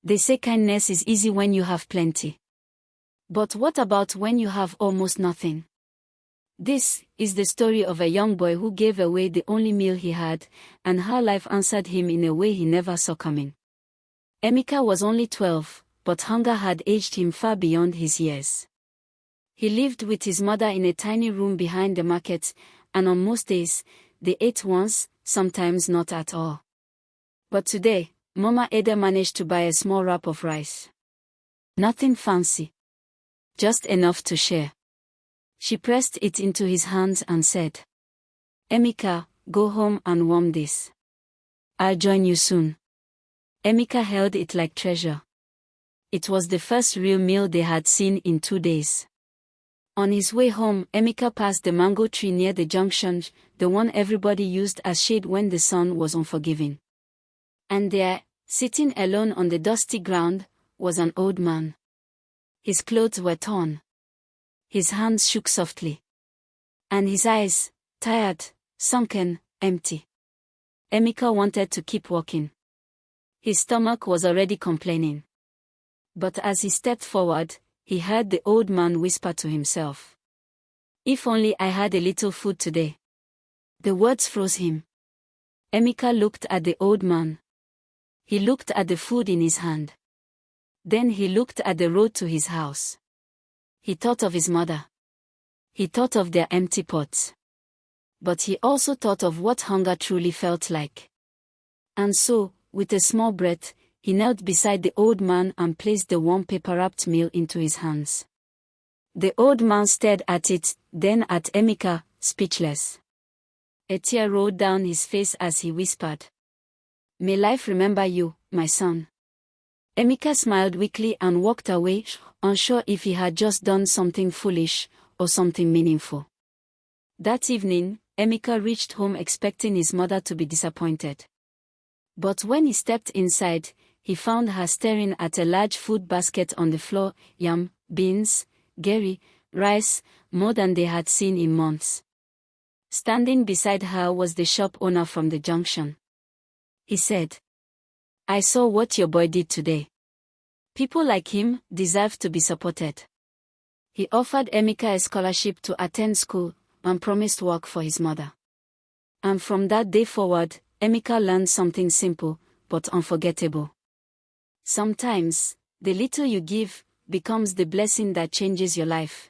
They say kindness is easy when you have plenty. But what about when you have almost nothing? This is the story of a young boy who gave away the only meal he had, and how life answered him in a way he never saw coming. Emeka was only 12, but hunger had aged him far beyond his years. He lived with his mother in a tiny room behind the market, and on most days, they ate once, sometimes not at all. But today, Mama Ada managed to buy a small wrap of rice. Nothing fancy. Just enough to share. She pressed it into his hands and said, "Emeka, go home and warm this. I'll join you soon." Emeka held it like treasure. It was the first real meal they had seen in 2 days. On his way home, Emeka passed the mango tree near the junction, the one everybody used as shade when the sun was unforgiving. And there, sitting alone on the dusty ground, was an old man. His clothes were torn. His hands shook softly. And his eyes, tired, sunken, empty. Emeka wanted to keep walking. His stomach was already complaining. But as he stepped forward, he heard the old man whisper to himself, "If only I had a little food today." The words froze him. Emeka looked at the old man. He looked at the food in his hand. Then he looked at the road to his house. He thought of his mother. He thought of their empty pots. But he also thought of what hunger truly felt like. And so, with a small breath, he knelt beside the old man and placed the warm paper-wrapped meal into his hands. The old man stared at it, then at Emeka, speechless. A tear rolled down his face as he whispered, "May life remember you, my son." Emeka smiled weakly and walked away, unsure if he had just done something foolish or something meaningful. That evening, Emeka reached home expecting his mother to be disappointed. But when he stepped inside, he found her staring at a large food basket on the floor, yam, beans, gari, rice, more than they had seen in months. Standing beside her was the shop owner from the junction. He said, "I saw what your boy did today. People like him deserve to be supported." He offered Emeka a scholarship to attend school and promised work for his mother. And from that day forward, Emeka learned something simple, but unforgettable. Sometimes, the little you give becomes the blessing that changes your life.